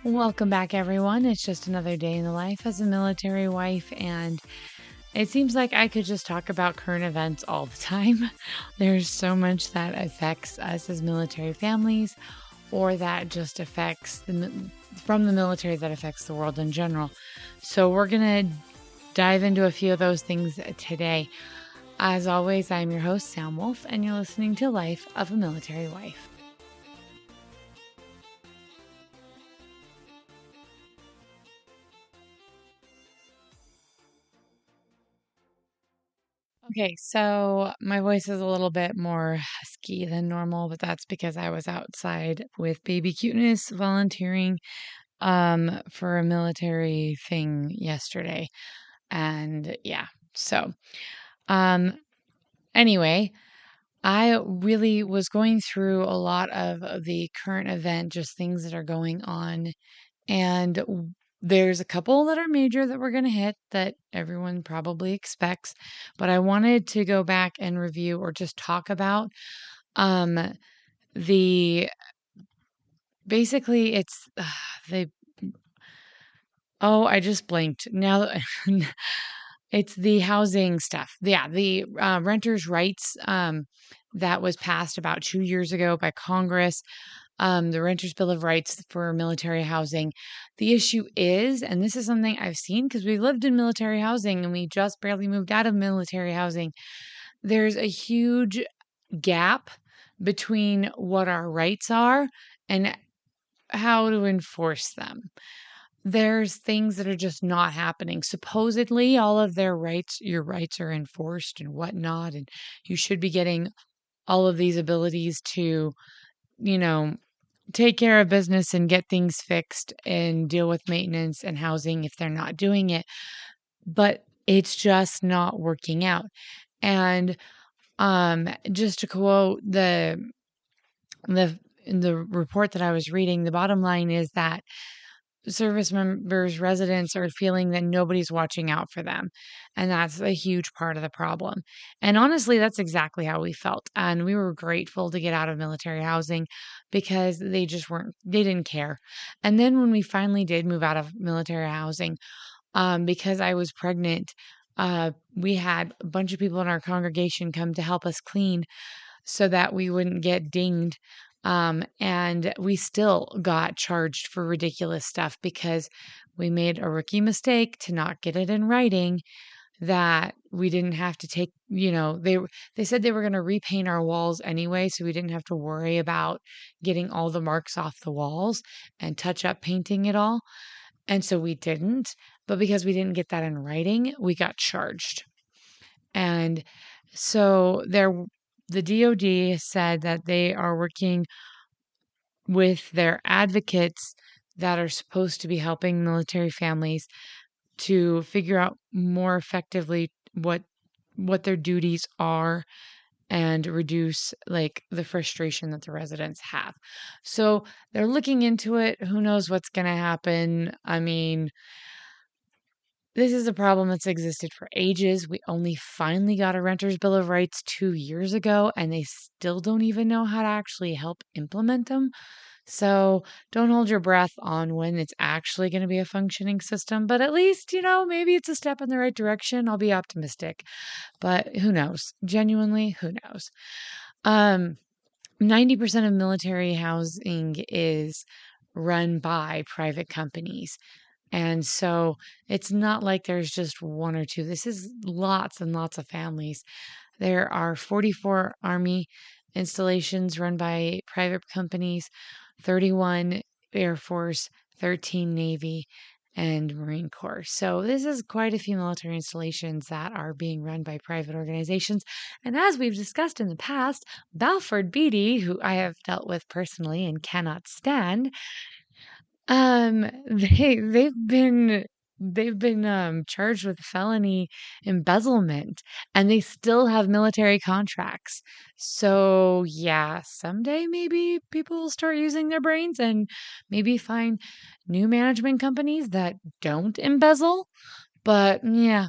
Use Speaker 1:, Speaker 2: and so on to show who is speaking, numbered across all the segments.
Speaker 1: Welcome back, everyone. It's just another day in the life as a military wife, and it seems like I could just talk about current events all the time. There's so much that affects us as military families, or that just affects from the military that affects the world in general. So we're going to dive into a few of those things today. As always, I'm your host, Sam Wolf, and you're listening to Life of a Military Wife. Okay, so my voice is a little bit more husky than normal, but that's because I was outside with baby cuteness volunteering for a military thing yesterday. And yeah, so um anyway, I really was going through a lot of the current event, just things that are going on. And there's a couple that are major that we're going to hit that everyone probably expects. But I wanted to go back and review or just talk about um, the basically it's the oh, I just blinked. Now it's the housing stuff. Yeah, the renters' rights that was passed about 2 years ago by Congress, the Renters' Bill of Rights for military housing. The issue is, and this is something I've seen because we lived in military housing and we just barely moved out of military housing. There's a huge gap between what our rights are and how to enforce them. There's things that are just not happening. Supposedly, all of your rights are enforced and whatnot, and you should be getting all of these abilities to, you know, take care of business and get things fixed and deal with maintenance and housing if they're not doing it. But it's just not working out. And just to quote the report that I was reading, the bottom line is that service members, residents are feeling that nobody's watching out for them. And that's a huge part of the problem. And honestly, that's exactly how we felt. And we were grateful to get out of military housing because they didn't care. And then when we finally did move out of military housing, because I was pregnant, we had a bunch of people in our congregation come to help us clean so that we wouldn't get dinged. And we still got charged for ridiculous stuff because we made a rookie mistake to not get it in writing that we didn't have to take, they said they were going to repaint our walls anyway, so we didn't have to worry about getting all the marks off the walls and touch up painting it all. And so we didn't, but because we didn't get that in writing, we got charged. And so the DOD said that they are working with their advocates that are supposed to be helping military families to figure out more effectively what their duties are and reduce like the frustration that the residents have. So they're looking into it. Who knows what's going to happen? I mean, this is a problem that's existed for ages. We only finally got a Renters' Bill of Rights 2 years ago, and they still don't even know how to actually help implement them. So don't hold your breath on when it's actually going to be a functioning system, but at least, maybe it's a step in the right direction. I'll be optimistic, but who knows? Genuinely, who knows? 90% of military housing is run by private companies. And so it's not like there's just one or two. This is lots and lots of families. There are 44 Army installations run by private companies, 31 Air Force, 13 Navy, and Marine Corps. So this is quite a few military installations that are being run by private organizations. And as we've discussed in the past, Balfour Beatty, who I have dealt with personally and cannot stand, they've been charged with felony embezzlement and they still have military contracts. So yeah, someday maybe people will start using their brains and maybe find new management companies that don't embezzle. But yeah,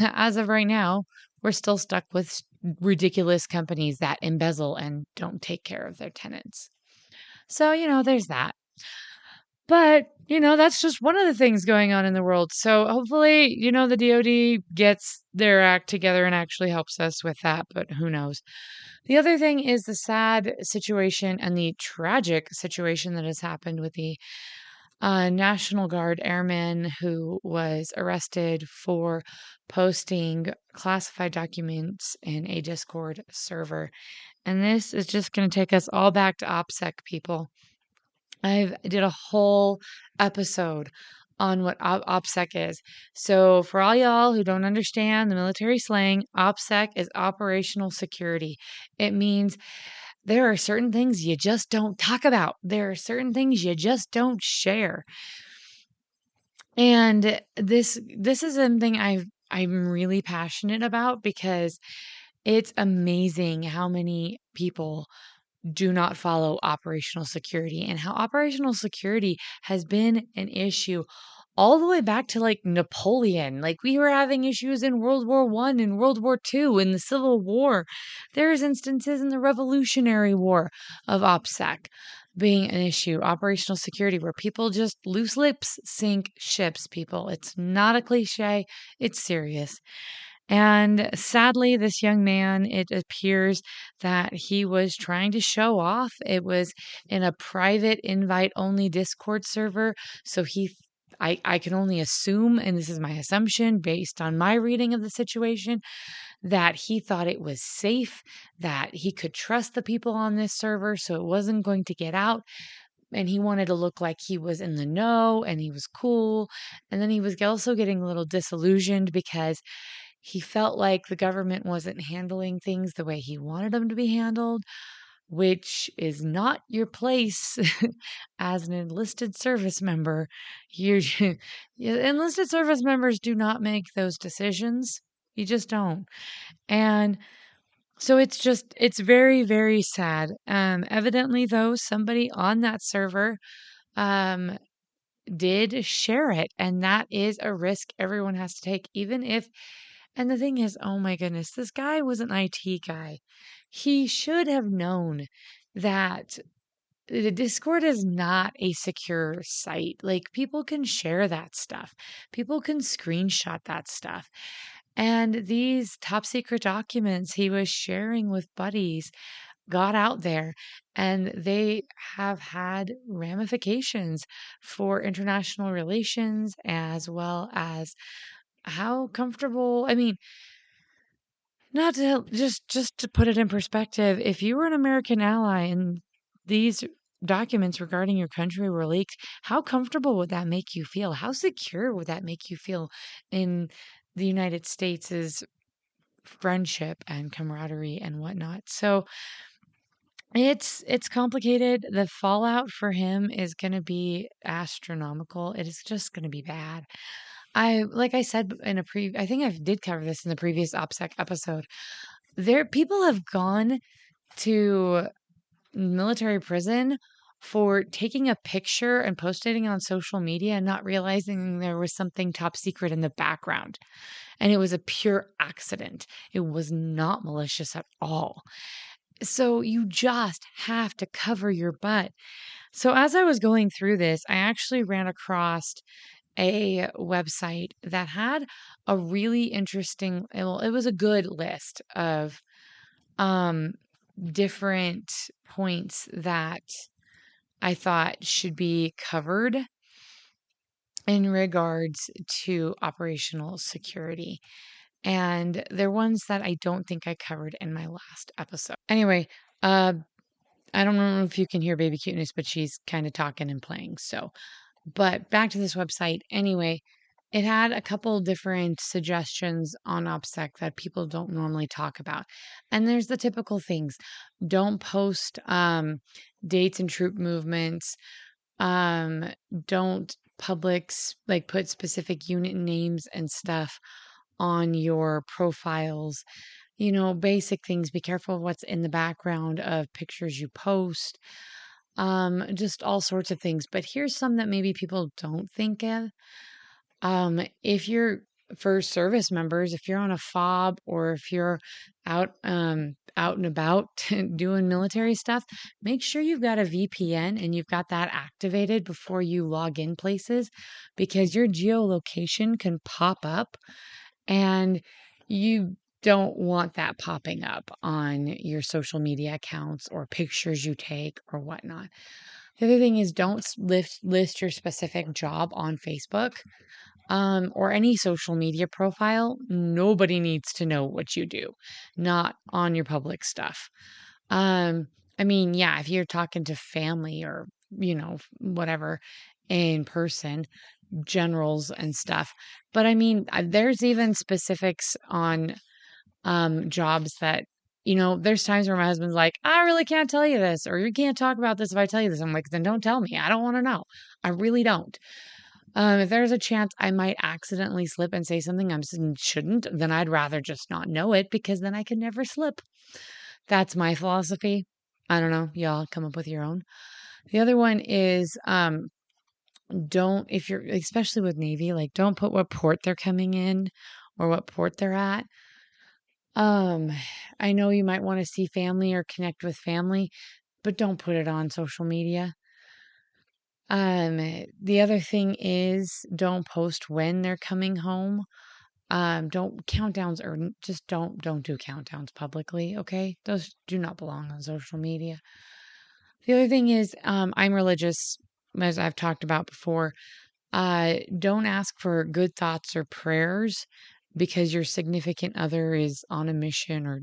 Speaker 1: as of right now, we're still stuck with ridiculous companies that embezzle and don't take care of their tenants. So, there's that. But, that's just one of the things going on in the world. So hopefully, the DoD gets their act together and actually helps us with that, but who knows? The other thing is the sad situation and the tragic situation that has happened with the National Guard airman who was arrested for posting classified documents in a Discord server. And this is just going to take us all back to OPSEC, people. I did a whole episode on what OPSEC is. So, for all y'all who don't understand the military slang, OPSEC is operational security. It means there are certain things you just don't talk about. There are certain things you just don't share. And this is something I'm really passionate about because it's amazing how many people do not follow operational security and how operational security has been an issue all the way back to like Napoleon. Like we were having issues in World War One and World War Two in the Civil War. There's instances in the Revolutionary War of OPSEC being an issue, operational security, where people just loose lips sink ships, people. It's not a cliche, it's serious. And sadly, this young man, it appears that he was trying to show off. It was in a private invite only Discord server. So I can only assume, and this is my assumption based on my reading of the situation, that he thought it was safe, that he could trust the people on this server, so it wasn't going to get out. And he wanted to look like he was in the know and he was cool. And then he was also getting a little disillusioned because he felt like the government wasn't handling things the way he wanted them to be handled, which is not your place as an enlisted service member. You, enlisted service members do not make those decisions. You just don't. And so it's very, very sad. Evidently, though, somebody on that server um, did share it, and that is a risk everyone has to take, even if. And the thing is, oh my goodness, this guy was an IT guy. He should have known that the Discord is not a secure site. Like, people can share that stuff, people can screenshot that stuff. And these top secret documents he was sharing with buddies got out there, and they have had ramifications for international relations as well as how comfortable. I mean, not to just to put it in perspective, if you were an American ally and these documents regarding your country were leaked, how comfortable would that make you feel? How secure would that make you feel in the United States' friendship and camaraderie and whatnot? So it's complicated. The fallout for him is going to be astronomical. It is just going to be bad. Like I said in I think I did cover this in the previous OPSEC episode. People have gone to military prison for taking a picture and posting it on social media and not realizing there was something top secret in the background. And it was a pure accident. It was not malicious at all. So you just have to cover your butt. So as I was going through this, I actually ran across a website that had a really interesting, well, it was a good list of um different points that I thought should be covered in regards to operational security. And they're ones that I don't think I covered in my last episode. Anyway, I don't know if you can hear baby cuteness, but she's kind of talking and playing. So, but back to this website. Anyway, it had a couple different suggestions on OPSEC that people don't normally talk about. And there's the typical things. Don't post dates and troop movements. Don't put specific unit names and stuff on your profiles. Basic things. Be careful of what's in the background of pictures you post. Just all sorts of things. But here's some that maybe people don't think of. If you're for service members, if you're on a fob or if you're out and about doing military stuff, make sure you've got a VPN and you've got that activated before you log in places, because your geolocation can pop up and you don't want that popping up on your social media accounts or pictures you take or whatnot. The other thing is, don't list your specific job on Facebook or any social media profile. Nobody needs to know what you do, not on your public stuff. I mean, yeah, if you're talking to family or, whatever in person, generals and stuff. But I mean, there's even specifics on jobs that, there's times where my husband's like, I really can't tell you this, or you can't talk about this if I tell you this. I'm like, then don't tell me. I don't want to know. I really don't. If there's a chance I might accidentally slip and say something I shouldn't, then I'd rather just not know it, because then I could never slip. That's my philosophy. I don't know. Y'all come up with your own. The other one is don't, if you're, especially with Navy, like don't put what port they're coming in or what port they're at. Um, I know you might want to see family or connect with family, but don't put it on social media. The other thing is, don't post when they're coming home. Don't countdowns, or just don't do countdowns publicly, okay? Those do not belong on social media. The other thing is, I'm religious, as I've talked about before. Don't ask for good thoughts or prayers because your significant other is on a mission or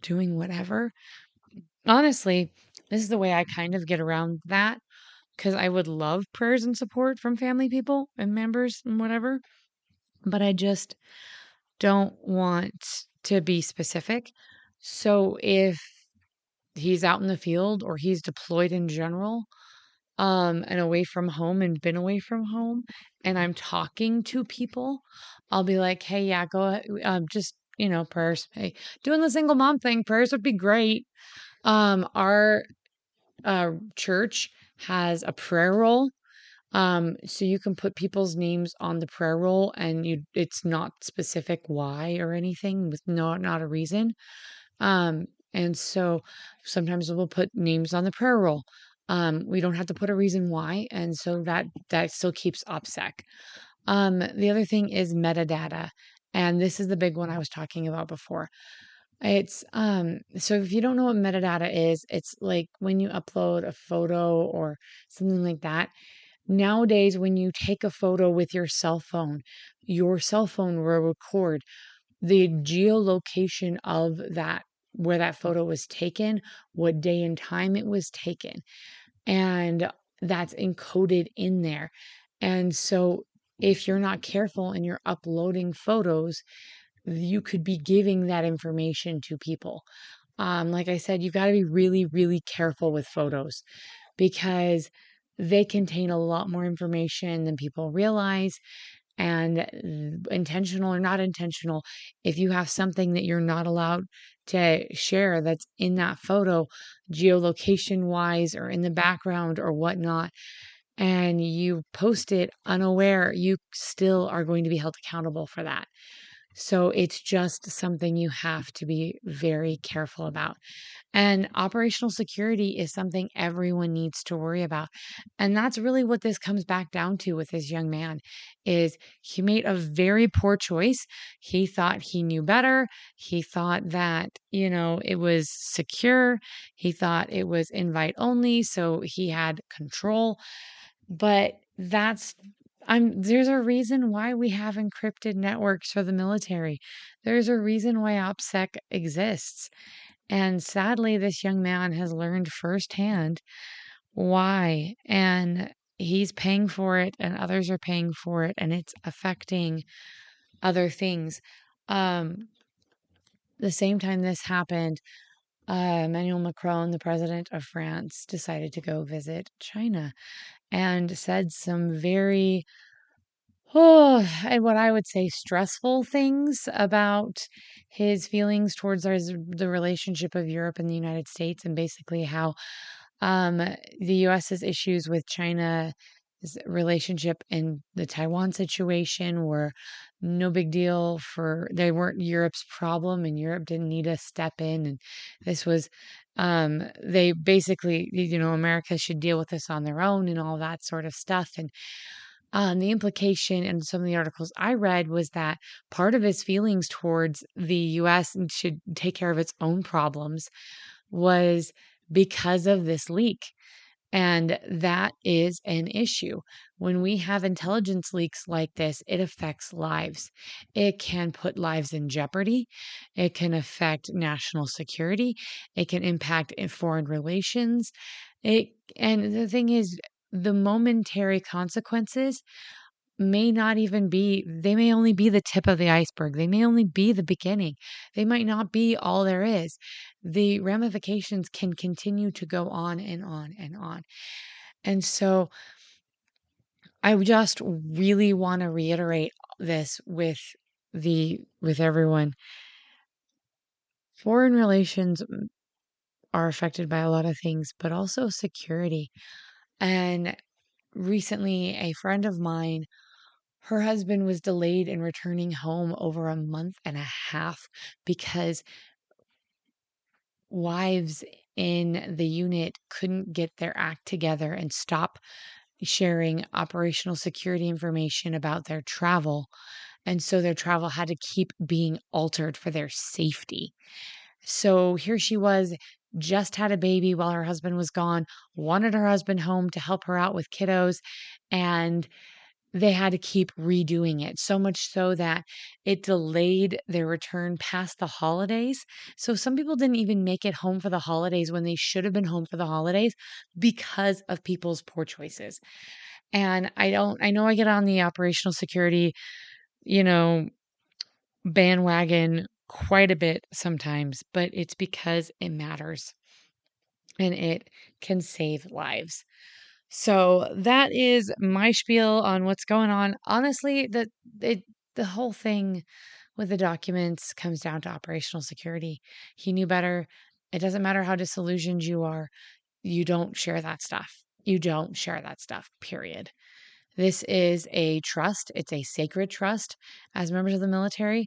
Speaker 1: doing whatever. Honestly, this is the way I kind of get around that, because I would love prayers and support from family people and members and whatever, but I just don't want to be specific. So if he's out in the field or he's deployed in general, and away from home and been away from home, and I'm talking to people, I'll be like, hey, yeah, go ahead, just, prayers. Hey, doing the single mom thing, prayers would be great. Our church has a prayer roll. So you can put people's names on the prayer roll, and it's not specific why or anything, with not a reason. And so sometimes we'll put names on the prayer roll. We don't have to put a reason why, and so that still keeps OPSEC. The other thing is metadata, and this is the big one I was talking about before. It's so if you don't know what metadata is, it's like when you upload a photo or something like that. Nowadays, when you take a photo with your cell phone will record the geolocation of that, where that photo was taken, what day and time it was taken, and that's encoded in there. And so if you're not careful and you're uploading photos, you could be giving that information to people. Like I said, you've got to be really, really careful with photos, because they contain a lot more information than people realize. And intentional or not intentional, if you have something that you're not allowed to share that's in that photo, geolocation wise or in the background or whatnot, and you post it unaware, you still are going to be held accountable for that. So it's just something you have to be very careful about. And operational security is something everyone needs to worry about. And that's really what this comes back down to with this young man, is he made a very poor choice. He thought he knew better. He thought that, it was secure. He thought it was invite only, so he had control. But there's a reason why we have encrypted networks for the military. There's a reason why OPSEC exists. And sadly, this young man has learned firsthand why. And he's paying for it, and others are paying for it, and it's affecting other things. The same time this happened, Emmanuel Macron, the president of France, decided to go visit China and said some very, and what I would say stressful things about his feelings towards the relationship of Europe and the United States, and basically how the US's issues with China relationship in the Taiwan situation were no big deal they weren't Europe's problem, and Europe didn't need to step in. And this was, they basically, America should deal with this on their own and all that sort of stuff. And the implication in some of the articles I read was that part of his feelings towards the US and should take care of its own problems was because of this leak. And that is an issue. When we have intelligence leaks like this, it affects lives. It can put lives in jeopardy. It can affect national security. It can impact foreign relations. And the thing is, the momentary consequences they may only be the tip of the iceberg. They may only be the beginning. They might not be all there is. The ramifications can continue to go on and on and on. And so I just really want to reiterate this with everyone. Foreign relations are affected by a lot of things, but also security. And recently, a friend of mine, her husband was delayed in returning home over a month and a half because wives in the unit couldn't get their act together and stop sharing operational security information about their travel. And so their travel had to keep being altered for their safety. So here she was, just had a baby while her husband was gone, wanted her husband home to help her out with kiddos, and they had to keep redoing it, so much so that it delayed their return past the holidays. So some people didn't even make it home for the holidays when they should have been home for the holidays because of people's poor choices. And I know I get on the operational security, you know, bandwagon quite a bit sometimes, but it's because it matters and it can save lives. So that is my spiel on what's going on. Honestly, the whole thing with the documents comes down to operational security. He knew better. It doesn't matter how disillusioned you are. You don't share that stuff. You don't share that stuff, period. This is a trust. It's a sacred trust as members of the military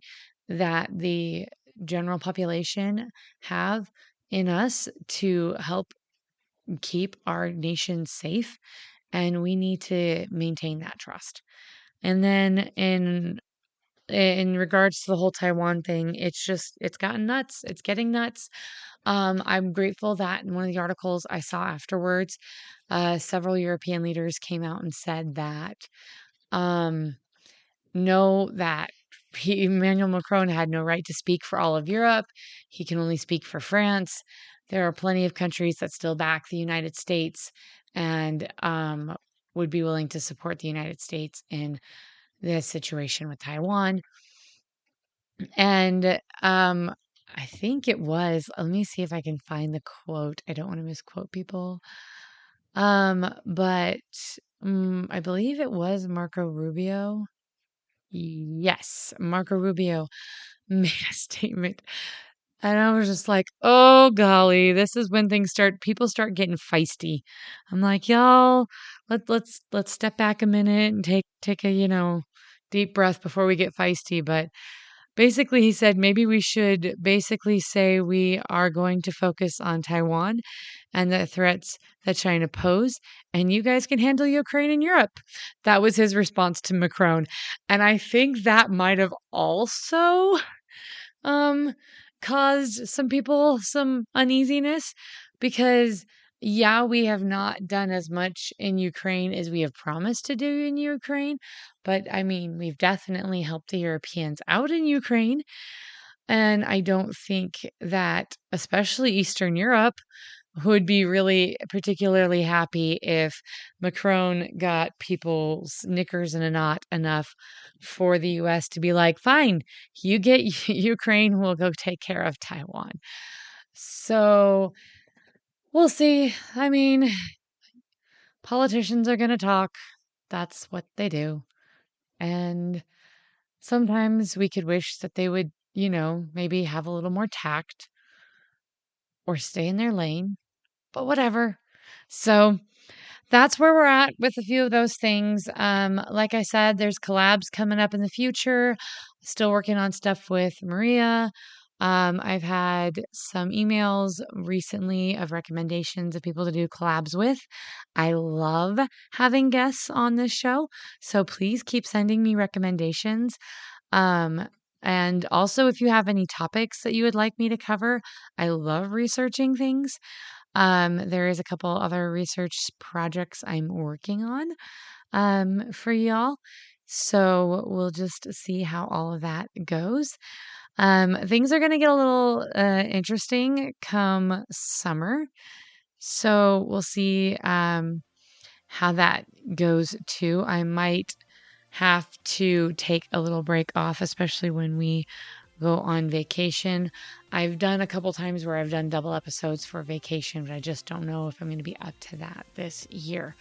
Speaker 1: that the general population have in us to help keep our nation safe, and we need to maintain that trust. And then in regards to the whole Taiwan thing, it's gotten nuts. It's getting nuts. I'm grateful that in one of the articles I saw afterwards, several European leaders came out and said that um, know that Emmanuel Macron had no right to speak for all of Europe. He can only speak for France. There are plenty of countries that still back the United States and would be willing to support the United States in this situation with Taiwan. And I think it was, let me see if I can find the quote. I don't want to misquote people. But I believe it was Marco Rubio. Yes, Marco Rubio made a statement. And I was just like, oh golly, this is when people start getting feisty. I'm like, y'all, let's step back a minute and take a, deep breath before we get feisty. But basically he said maybe we should basically say we are going to focus on Taiwan and the threats that China pose, and you guys can handle Ukraine and Europe. That was his response to Macron. And I think that might have also um caused some people some uneasiness because yeah, we have not done as much in Ukraine as we have promised to do in Ukraine, but I mean, we've definitely helped the Europeans out in Ukraine. And I don't think that, especially Eastern Europe, would be really particularly happy if Macron got people's knickers in a knot enough for the US to be like, fine, you get Ukraine, we'll go take care of Taiwan. So we'll see. I mean, politicians are going to talk. That's what they do. And sometimes we could wish that they would, maybe have a little more tact or stay in their lane, but whatever. So that's where we're at with a few of those things. Like I said, there's collabs coming up in the future. Still working on stuff with Maria. I've had some emails recently of recommendations of people to do collabs with. I love having guests on this show, so please keep sending me recommendations. Um, and also, if you have any topics that you would like me to cover, I love researching things. There is a couple other research projects I'm working on for y'all. So we'll just see how all of that goes. Things are going to get a little interesting come summer. So we'll see how that goes too. I might have to take a little break off, especially when we go on vacation. I've done a couple times where I've done double episodes for vacation, but I just don't know if I'm going to be up to that this year.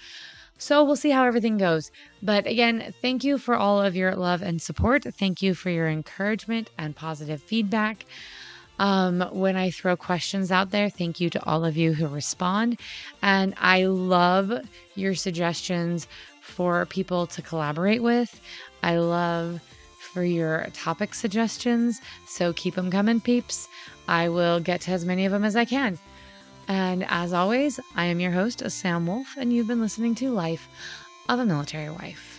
Speaker 1: So we'll see how everything goes. But again, thank you for all of your love and support. Thank you for your encouragement and positive feedback. When I throw questions out there, thank you to all of you who respond. And I love your suggestions for people to collaborate with. I love for your topic suggestions. So keep them coming, peeps. I will get to as many of them as I can. And as always, I am your host, Sam Wolf, and you've been listening to Life of a Military Wife.